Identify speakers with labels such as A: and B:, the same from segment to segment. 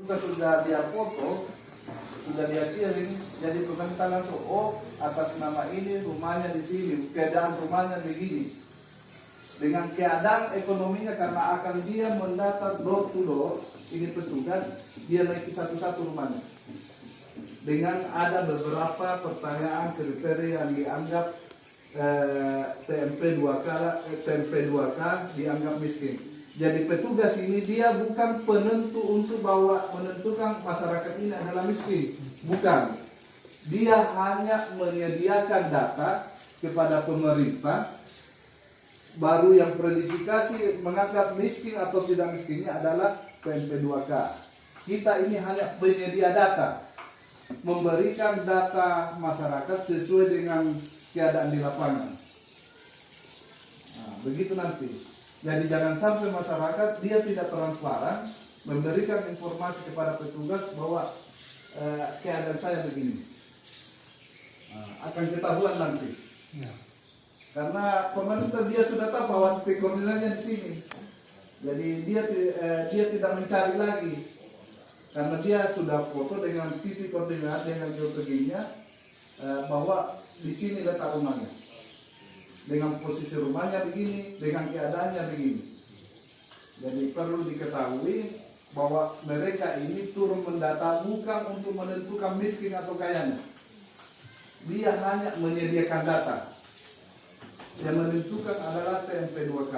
A: Juga sudah dia foto, sudah dia kirim, jadi pemerintah langsung, oh atas nama ini rumahnya di sini, keadaan rumahnya begini. Dengan keadaan ekonominya karena akan dia mendata door to door, ini petugas, dia naiki satu-satu rumahnya. Dengan ada beberapa pertanyaan kriteria yang dianggap TMP 2K dianggap miskin. Jadi petugas ini dia bukan penentu untuk bahwa menentukan masyarakat ini adalah miskin, bukan. Dia hanya menyediakan data kepada pemerintah, baru yang verifikasi menganggap miskin atau tidak miskinnya adalah TMP 2K. Kita ini hanya penyedia data, memberikan data masyarakat sesuai dengan keadaan di lapangan. Nah, begitu nanti. Jadi jangan sampai masyarakat dia tidak transparan memberikan informasi kepada petugas bahwa keadaan saya begini. Nah, akan ketahuan nanti. Ya. Karena pemerintah dia sudah tahu bahwa titik koordinatnya di sini. Jadi dia tidak mencari lagi. Karena dia sudah foto dengan titik koordinat dengan geografinya bahwa di sini letak rumahnya. Dengan posisi rumahnya begini, dengan keadaannya begini. Jadi perlu diketahui bahwa mereka ini turun mendata bukan untuk menentukan miskin atau kayanya. Dia hanya menyediakan data. Yang menentukan adalah TMP 2K.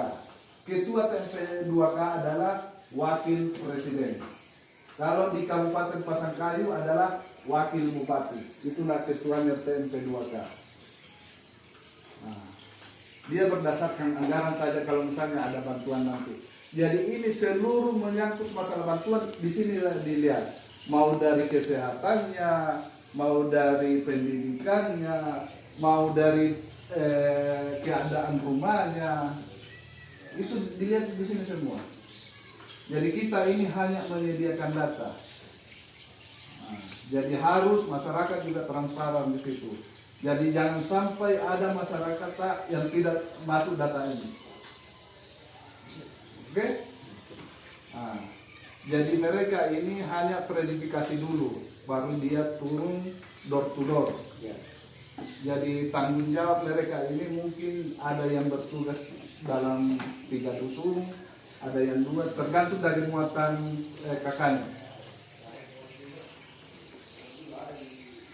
A: Ketua TMP 2K adalah wakil presiden. Kalau di Kabupaten Pasangkayu adalah wakil bupati. Itulah ketuanya TMP 2K. Nah, dia berdasarkan anggaran saja kalau misalnya ada bantuan nanti. Jadi ini seluruh menyangkut masalah bantuan di sini dilihat. Mau dari kesehatannya, mau dari pendidikannya, mau dari keadaan rumahnya, itu dilihat di sini semua. Jadi kita ini hanya menyediakan data. Nah, jadi harus masyarakat juga transparan di situ. Jadi jangan sampai ada masyarakat yang tidak masuk data ini. Oke? Nah, jadi mereka ini hanya verifikasi dulu, baru dia turun door to door. Jadi tanggung jawab mereka ini mungkin ada yang bertugas dalam 3 dusun, ada yang 2, tergantung dari muatan kakaknya.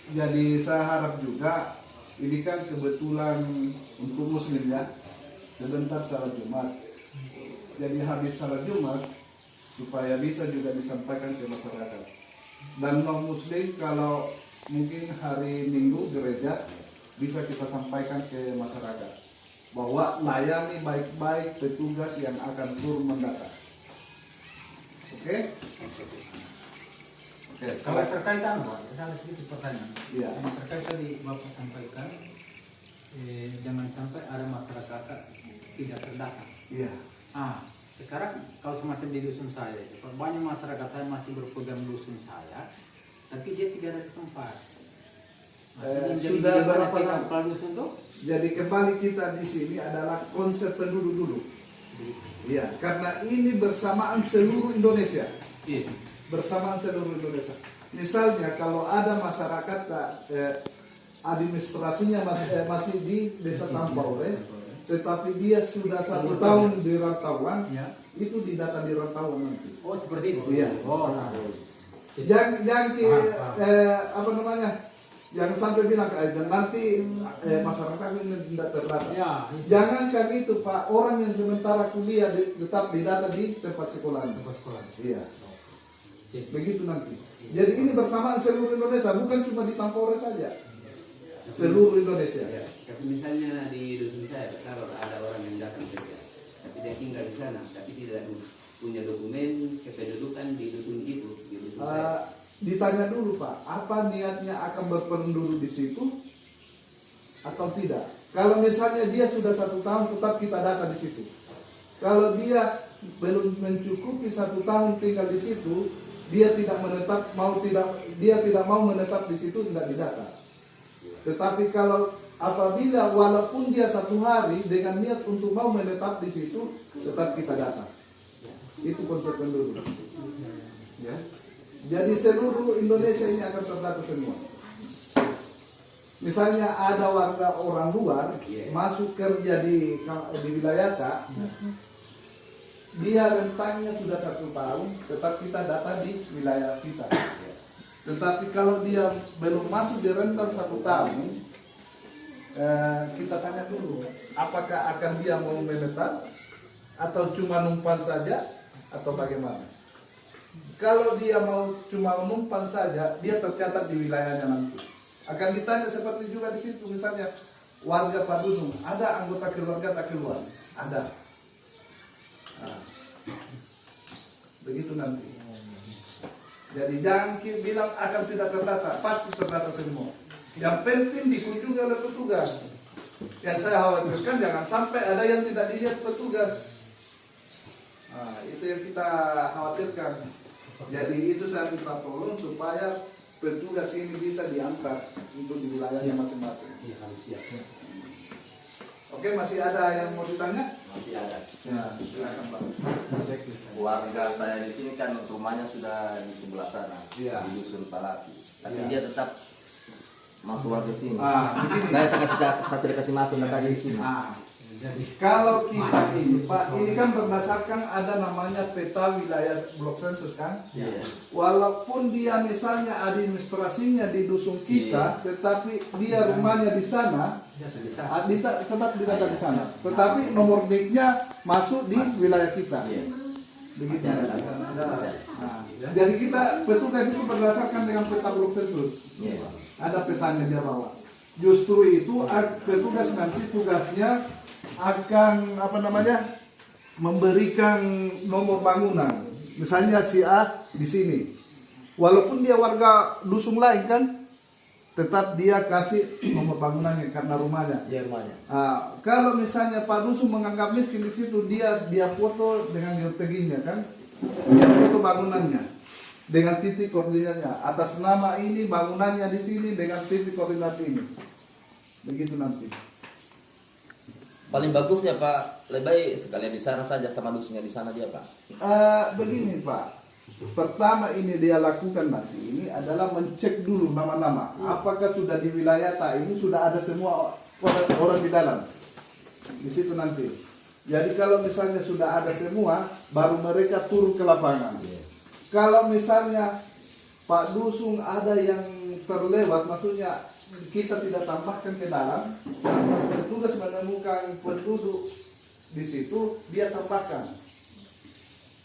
A: Jadi saya harap juga, ini kan kebetulan untuk muslim ya, sebentar salat Jumat. Jadi habis salat Jumat, supaya bisa juga disampaikan ke masyarakat. Dan non muslim kalau mungkin hari Minggu gereja bisa kita sampaikan ke masyarakat bahwa layani baik-baik petugas yang akan turun mendata. Oke? Oke.
B: Kalau terkait Pak, ada sedikit pertanyaan.
A: Iya.
B: Yang terkait tadi Bapak sampaikan, jangan sampai ada masyarakat tidak terdata.
A: Iya.
B: Sekarang kalau semacam di dusun saya, banyak masyarakat saya masih berpegang dusun saya, tapi dia tidak ada di tempat.
A: Sudah berapa lama
B: dusun tuh?
A: Jadi kembali kita di sini adalah konsep penduduk dulu. Iya, karena ini bersamaan seluruh Indonesia.
B: Iya.
A: Bersamaan seluruh Indonesia. Misalnya kalau ada masyarakat administrasinya masih di Desa Tampaure, tetapi dia sudah 1 tahun di rantauan, ya, itu didata di rantauan nanti.
B: Oh seperti itu.
A: Iya. Apa namanya? Yang sampai bilang nanti masyarakat ini tidak terdata. Ya, jangankan itu Pak, orang yang sementara kuliah tetap didata di tempat sekolahnya. Iya. Begitu nanti. Jadi ini bersamaan seluruh Indonesia, bukan cuma di Tampore saja. Seluruh Indonesia.
C: Ya, tapi misalnya di dusun saya, kalau ada orang yang datang saja, tapi dia tinggal di sana, tapi tidak punya dokumen kependudukan di dusun itu, di dusun saya.
A: Ditanya dulu Pak, apa niatnya akan berpenduduk di situ atau tidak? Kalau misalnya dia sudah 1 tahun, tetap kita data di situ. Kalau dia belum mencukupi 1 tahun tinggal di situ, dia tidak mau menetap di situ, tidak didata. Tetapi kalau apabila walaupun dia 1 hari dengan niat untuk mau menetap di situ, tetap kita data. Itu konsep penduduk. Ya. Jadi seluruh Indonesia ini akan terdata semua. Misalnya ada warga orang luar masuk kerja di wilayah K, dia rentangnya sudah 1 tahun, tetap kita data di wilayah kita. Tetapi kalau dia belum masuk di rentang 1 tahun, kita tanya dulu, apakah akan dia mau menetap atau cuma numpang saja atau bagaimana? Kalau dia mau cuma numpang saja, dia tercatat di wilayahnya nanti. Akan ditanya seperti juga di situ, misalnya warga Padusung, ada anggota keluarga tak keluar? Ada. Nah, begitu nanti. Jadi jangan bilang akan tidak terdata, pasti terdata semua. Yang penting dikunjungi oleh petugas. Yang saya khawatirkan jangan sampai ada yang tidak dilihat petugas. Nah, itu yang kita khawatirkan. Jadi itu saya minta tolong supaya petugas ini bisa diangkat untuk di wilayahnya masing-masing.
C: Iya, harus siap.
A: Oke, masih ada yang mau ditanya?
D: Masih ada.
A: Ya, silakan Pak.
D: Keluarga saya di sini kan rumahnya sudah di sebelah sana,
A: Iya.
D: di dusun Palati. Tapi
A: Iya.
D: dia tetap masuk warga sini.
A: Begini.
D: Saya satu dikasih masuk tadi di sini.
A: Kalau kita ini, Pak, ini kan berdasarkan ada namanya peta wilayah blok sensus kan?
D: Iya.
A: Walaupun dia misalnya administrasinya di dusun kita, tetapi dia rumahnya di sana, tetap didata di sana. Tetapi nomor NIK-nya masuk di wilayah kita.
D: Iya.
A: Begitu.
D: Masih ada.
A: Nah, jadi kita petugas itu berdasarkan dengan peta blok sensus.
D: Iya.
A: Ada petanya dia bawa. Justru itu petugas nanti tugasnya akan memberikan nomor bangunan. Misalnya si A di sini. Walaupun dia warga dusun lain kan, tetap dia kasih nomor bangunannya karena rumahnya.
D: Iya rumahnya.
A: Kalau misalnya Pak Dusun menganggap miskin di situ, dia foto dengan geotaginya kan, dia foto bangunannya dengan titik koordinatnya. Atas nama ini bangunannya di sini dengan titik koordinat ini. Begitu nanti.
D: Paling bagusnya Pak, lebih baik sekalian di sana saja sama dusunnya di sana dia Pak.
A: Begini Pak, pertama ini dia lakukan nanti ini adalah mencek dulu nama-nama. Apakah sudah di wilayah ini sudah ada semua orang di dalam. Di situ nanti. Jadi kalau misalnya sudah ada semua, baru mereka turun ke lapangan. Kalau misalnya Pak Dusun ada yang terlewat, maksudnya kita tidak tambahkan ke dalam, pas petugas menemukan penduduk di situ, dia tambahkan.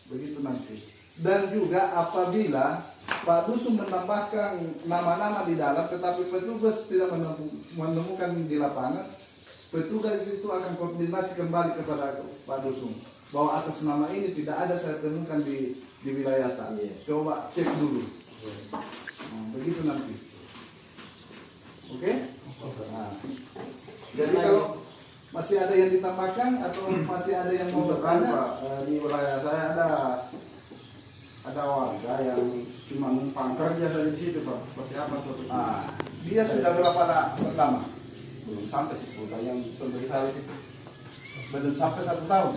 A: Begitu nanti. Dan juga apabila Pak Dusun menambahkan nama-nama di dalam, tetapi petugas tidak menemukan di lapangan, petugas itu akan koordinasi kembali kepada Pak Dusun bahwa atas nama ini tidak ada saya temukan di wilayah tadi. Coba cek dulu. Begitu nanti. Oke? Nah, jadi kalau masih ada yang ditambahkan atau masih ada yang mau bertanya, Pak, di wilayah saya ada warga yang cuma numpang kerja saja di situ, Pak. Seperti apa suatu? Dia sudah berapa lama? Belum sampai 10 tahun yang pemberi sawit itu. Belum sampai 1 tahun.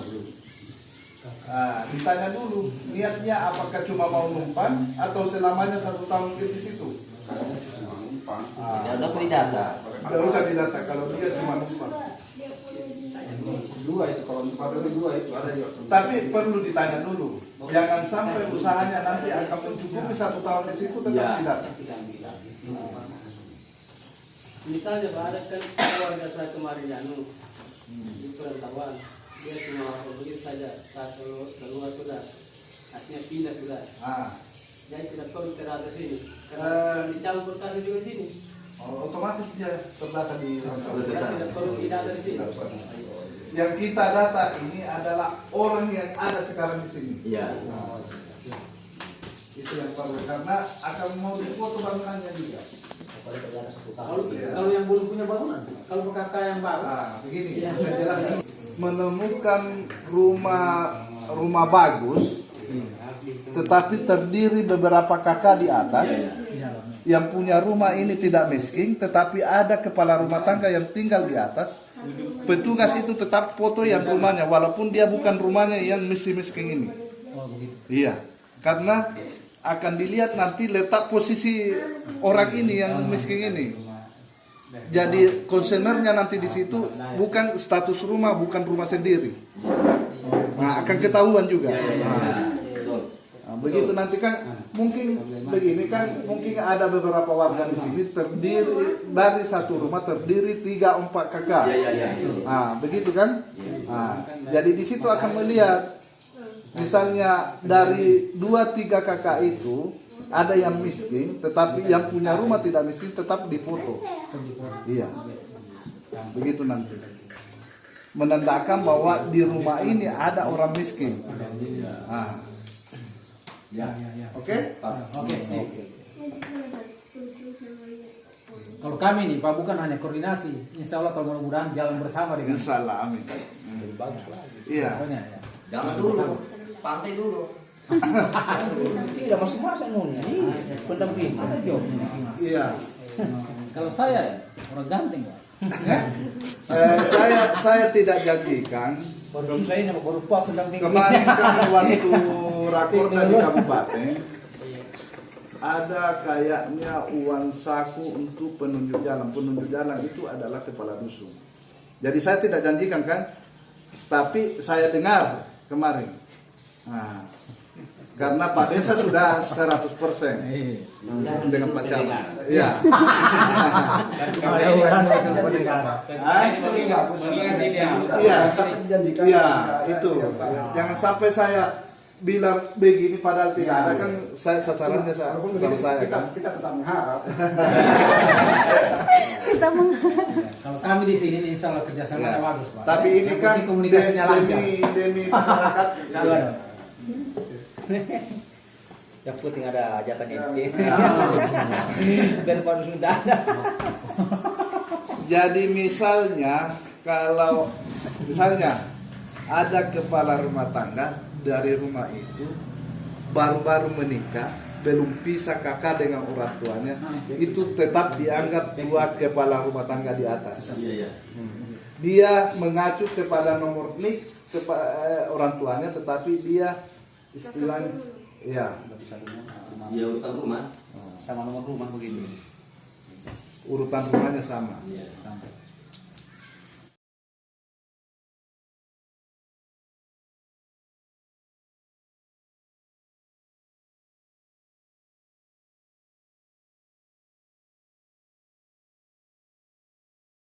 A: Ditanya dulu niatnya apakah cuma mau numpang atau selamanya 1 tahun di situ.
D: Ya udah usah didata.
A: Tidak usah didata kalau dia cuma numpang.
E: Dua itu kalau numpang dua itu ada juga.
A: Tapi perlu ditanya dulu. Jangan sampai usahanya nanti akan mencukupi 1 tahun di situ tetap tidak.
F: Misalnya Pak, ada kan keluarga saya kemarin di perantauan, dia cuma begitu saja, saya keluar sudah, artinya pindah sudah. Jadi tidak perlu terada sini, karena dicampur kasih juga sini.
A: Otomatis dia terdata di
F: Tidak perlu didata di sini.
A: Yang kita data ini adalah orang yang ada sekarang di sini.
D: Iya.
A: Itu yang perlu karena akan mau difoto bangunannya juga.
B: Kalau yang belum punya bangunan, kalau PKK yang baru,
A: Begini, sudah jelas menemukan rumah bagus, tetapi terdiri beberapa kakak di atas. Yang punya rumah ini tidak miskin, tetapi ada kepala rumah tangga yang tinggal di atas. Petugas itu tetap foto yang rumahnya, walaupun dia bukan rumahnya yang miskin ini. Iya, karena akan dilihat nanti letak posisi orang ini yang miskin ini. Jadi konsenernya nanti di situ bukan status rumah, bukan rumah sendiri. Nah, akan ketahuan juga. Nah, begitu nanti kan mungkin begini kan, mungkin ada beberapa warga di sini terdiri dari satu rumah terdiri 3-4 kakak. Nah, begitu kan? Nah, jadi di situ akan melihat misalnya dari 2-3 kakak itu ada yang miskin, tetapi yang punya rumah tidak miskin tetap dipoto. Iya, begitu nanti. Menandakan bahwa di rumah ini ada orang miskin. Nah. Oke?
B: Oke. Kalau kami nih Pak bukan hanya koordinasi, insya Allah kalau mudah-mudahan jalan bersama dengan.
A: Insya Allah, amin. Iya.
B: Pokoknya ya.
D: Jangan dulu, pantai dulu. Tidak masing-masing nunya. Pendamping.
A: Iya.
B: Kalau saya ya, orang ganteng Pak.
A: Saya tidak janjikan.
B: Baru saya baru kuat pendamping.
A: Kemarin kan waktu rakorda di kabupaten ada kayaknya uang saku untuk penunjuk jalan. Penunjuk jalan itu adalah kepala dusun. Jadi saya tidak janjikan kan, tapi saya dengar kemarin. Nah, karena Pak Desa sudah 100% dengan Pak Camat. Iya. Iya, itu. Jangan sampai saya bilang begini padahal tidak ada kan, saya sasarannya sama saya kan.
E: Kita tetap mengharap.
B: Kalau kami di sini insya Allah kerjasama bagus Pak.
A: Tapi ini kan
B: komunikasinya lancar.
A: demi masyarakat.
D: Yang penting ada ajakan ente. Biar baru sudah.
A: Jadi misalnya kalau misalnya ada kepala rumah tangga dari rumah itu baru-baru menikah, belum pisah kakak dengan orang tuanya, itu tetap dianggap 2 kepala rumah tangga di atas. Dia mengacu kepada nomor NIK orang tuanya, tetapi dia istilahnya ya
C: Ya urutan rumah.
D: Sama nomor rumah begitu.
A: urutan rumahnya sama.
B: Sampai.